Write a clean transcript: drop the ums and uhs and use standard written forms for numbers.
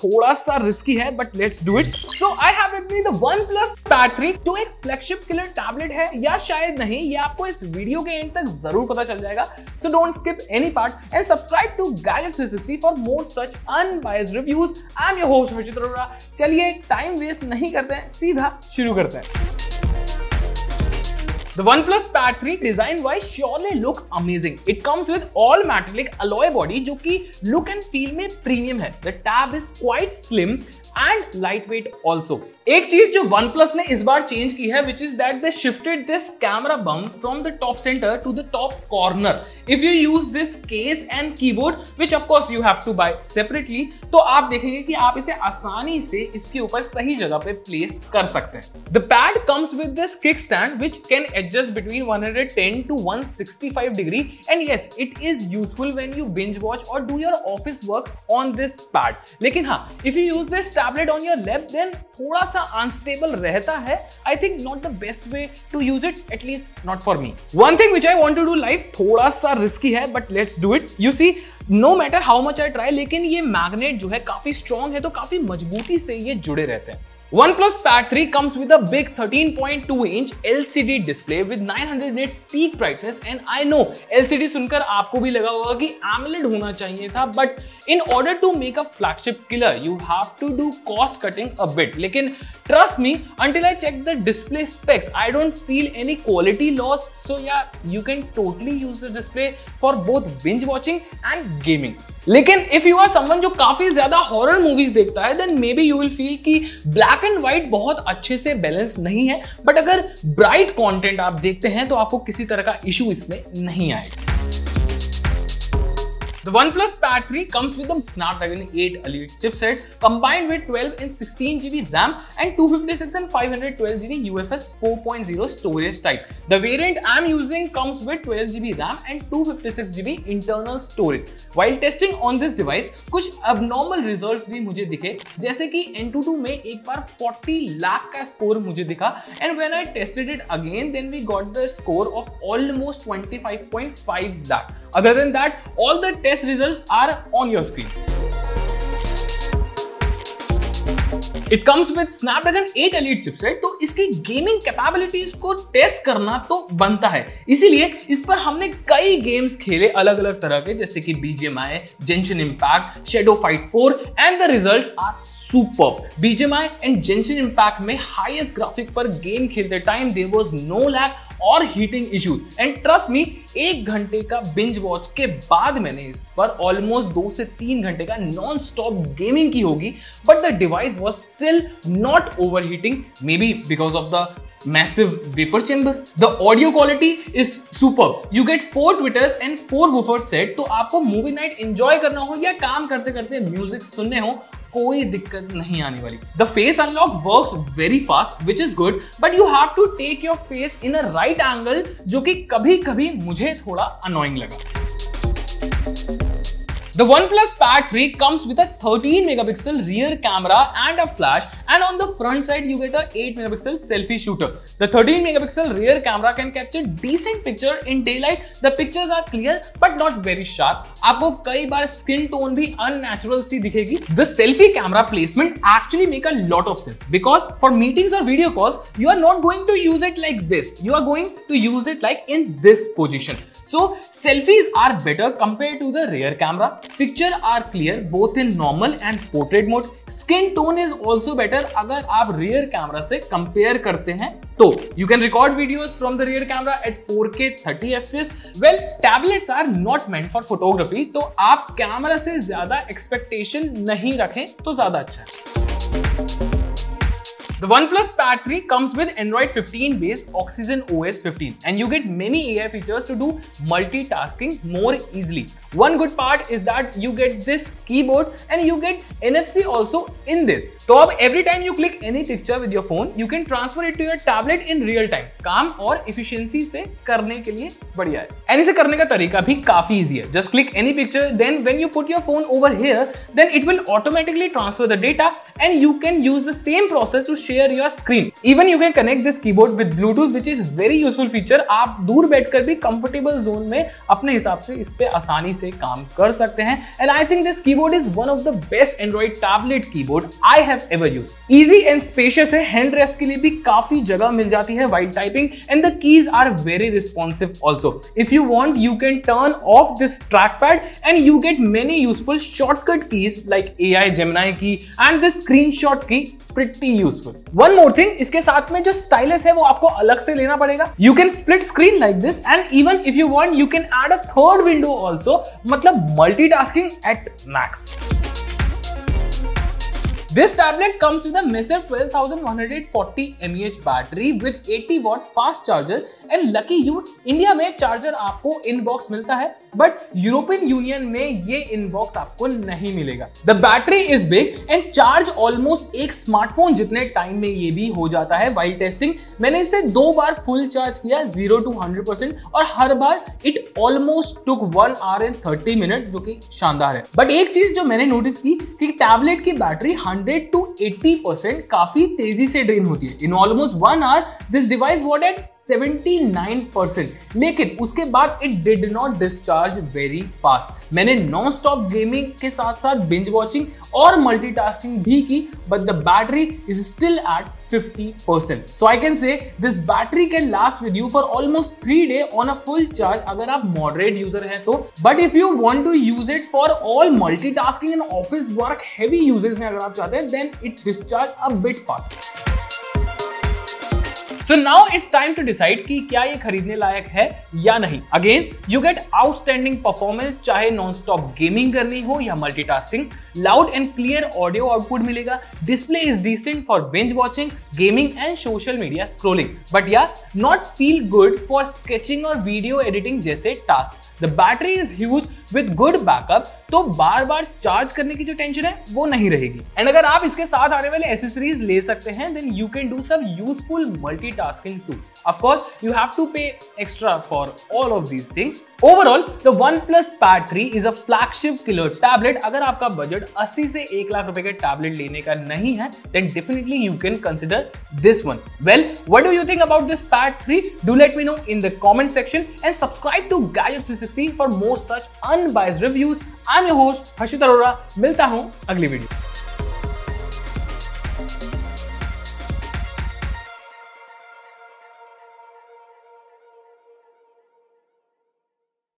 थोड़ा सा रिस्की है, but let's do it. So I have with me the OnePlus Pad 3, जो एक फ्लैगशिप किलर टैबलेट है या शायद नहीं, ये आपको इस वीडियो के एंड तक जरूर पता चल जाएगा। So don't skip any part and subscribe to Gadget 360 for more such unbiased reviews. I am your host Harshit Arora. चलिए टाइम वेस्ट नहीं करते हैं, सीधा शुरू करते हैं। The OnePlus Pad 3 design wise surely look amazing. It comes with all metallic alloy body जो कि look and feel में premium है. The tab is quite slim and lightweight also. एक चीज जो OnePlus ने इस बार चेंज की है, which is that they shifted this camera bump from the top center to the top corner. If you use this case and keyboard, which of course you have to buy separately, तो आप देखेंगे कि आप इसे आसानी से इसके ऊपर सही जगह पे प्लेस कर सकते हैं। The pad comes with this kickstand, which can adjust between 110 to 165 degree, and yes, it is useful when you binge watch or do your office work on this pad. लेकिन हाँ, if you use this tablet on your lap, then थोड़ा सा unstable रहता है। I think not the best way to use it, at least not for me. One thing which I want to do live, थोड़ा सा risky है, but let's do it. You see, no matter how much I try, लेकिन ये magnet जो है काफी strong है, तो काफी मजबूती से ये जुड़े रहते हैं। OnePlus Pad 3 comes with a big 13.2-inch LCD display with 900 nits peak brightness, and I know LCD सुनकर आपको भी लगा होगा कि AMOLED होना चाहिए था, but in order to make a flagship killer, you have to do cost cutting a bit. लेकिन trust me, until I check the display specs, I don't feel any quality loss. So yeah, you can totally use the display for both binge watching and gaming. लेकिन if you are someone जो काफी ज्यादा horror movies देखता है, then maybe you will feel कि black and white बहुत अच्छे से बैलेंस नहीं है, बट अगर ब्राइट कंटेंट आप देखते हैं तो आपको किसी तरह का इशू इसमें नहीं आएगा। The OnePlus Pad 3 comes with the Snapdragon 8 Elite chipset combined with 12 and 16GB RAM and 256 and 512GB UFS 4.0 storage type. The variant I'm using comes with 12GB RAM and 256GB internal storage. While testing on this device, कुछ abnormal results भी मुझे दिखे, जैसे कि Antutu में एक बार 40 लाख का score मुझे दिखा, and when I tested it again, then we got the score of almost 25.5 lakh. Other than that, all the test results are on your screen. It comes with Snapdragon 8 Elite chipset, तो इसकी gaming capabilities को test करना तो बनता है। इसीलिए इस पर हमने कई गेम्स खेले अलग अलग तरह के, जैसे कि BGMI, Genshin Impact, Shadow Fight 4, and the results are superb. BGMI and Genshin Impact में हाईएस्ट ग्राफिक पर गेम खेलते time there was no lag और heating issues, and trust me, 1 घंटे का बिंज वॉच के बाद मैंने इस पर ऑलमोस्ट 2 से 3 घंटे का नॉन स्टॉप गेमिंग की होगी, but the device was still not overheating, may be because of the massive vapor chamber. The audio quality is superb. You get 4 tweeters and 4 woofers set, तो आपको मूवी नाइट एंजॉय करना हो या काम करते करते म्यूजिक सुनने हो, कोई दिक्कत नहीं आने वाली। The face unlock works very fast, which is good, but you have to take your face in a right angle, जो कि कभी-कभी मुझे थोड़ा annoying लगा। The OnePlus Pad 3 comes with a 13 megapixel rear camera and a flash, and on the front side you get a 8 megapixel selfie shooter. The 13 megapixel rear camera can capture decent picture in daylight. The pictures are clear but not very sharp. आपको कई बार skin tone भी unnatural सी दिखेगी। The selfie camera placement actually make a lot of sense, because for meetings or video calls you are not going to use it like this. You are going to use it like in this position. So selfies are better compared to the rear camera. Picture are clear both in normal and portrait mode. Skin tone is also better अगर आप rear camera से compare करते हैं तो। You can record videos from the rear camera at 4K 30 FPS. Well, tablets are not meant for photography, तो आप camera से ज्यादा expectation नहीं रखें तो ज्यादा अच्छा है। The OnePlus Pad 3 comes with Android 15 based Oxygen OS 15, and you get many AI features to do multitasking more easily. One good part is that you get this keyboard and you get NFC also in this. तो अब every time you click any picture with your phone, you can transfer it to your tablet in real time. काम और efficiency से करने के लिए बढ़िया है। And इसे करने का तरीका भी काफी easy है। Just click any picture, then when you put your phone over here, then it will automatically transfer the data, and you can use the same process to share your screen. Even you can connect this keyboard with Bluetooth, which is very useful feature. आप दूर बैठकर भी comfortable zone में अपने हिसाब से इस पे आसानी से काम कर सकते हैं. And I think this keyboard is one of the best Android tablet keyboard I have ever used. Easy and spacious है, hand rest के लिए भी काफी जगह मिल जाती है while typing, and the keys are very responsive also. If you want, you can turn off this trackpad and you get many useful shortcut keys like AI Gemini key and this screenshot key. Pretty useful. One more thing, इसके साथ में जो stylus है वो आपको अलग से लेना पड़ेगा. You can split screen like this and even if you want, you can add a third window also. मतलब multitasking at max. This tablet comes with a massive 12,140 mAh battery with 80 watt fast charger and lucky you, India में charger आपको inbox मिलता है but European union में ये inbox आपको नहीं मिलेगा. The battery is big and charge almost एक स्मार्टफोन जितने टाइम में ये भी हो जाता है. वाइल टेस्टिंग मैंने इसे 2 बार फुल चार्ज किया 0 to 100% और हर बार it almost took 1 hour and 30 minutes, जो कि शानदार है. बट एक चीज जो मैंने नोटिस की कि टैबलेट की बैटरी 100 to 80% काफी तेजी से ड्रेन होती है. In almost 1 hour this device what at 79%, लेकिन उसके बाद it did not discharge very fast. मैंने नॉन स्टॉप गेमिंग के साथ साथ बिंज वॉचिंग और मल्टीटास्किंग भी की, but the battery is still at 50%. So I can say this battery can last with you for almost 3 days on a full charge अगर आप moderate user हैं तो. But if you want to use it for all multitasking and office work heavy users में अगर आप चाहते हैं, then it discharge a bit fast. So now it's time to decide कि क्या ये खरीदने लायक है या नहीं. Again, you get outstanding performance चाहे non-stop गेमिंग करनी हो या multitasking. Loud and clear audio output मिलेगा. Display is decent for binge watching, gaming and social media scrolling. But yeah, not feel good for sketching और video editing जैसे task. The battery is huge with good backup, तो बार बार charge करने की जो tension है वो नहीं रहेगी. एंड अगर आप इसके साथ आने वाले एसेसरीज ले सकते हैं, then you can do some useful multitasking too. Of course, you have to pay extra for all of these things. Overall, the OnePlus Pad 3 is a flagship killer tablet. अगर आपका बजट 80 से 1 लाख रुपए के tablet लेने का नहीं है, then definitely you can consider this one. Well, what do you think about this Pad 3? Do let me know in the comment section and subscribe to Gadget 360 for more such unbiased reviews. I'm your host Harshit Arora. मिलता हूँ अगली video.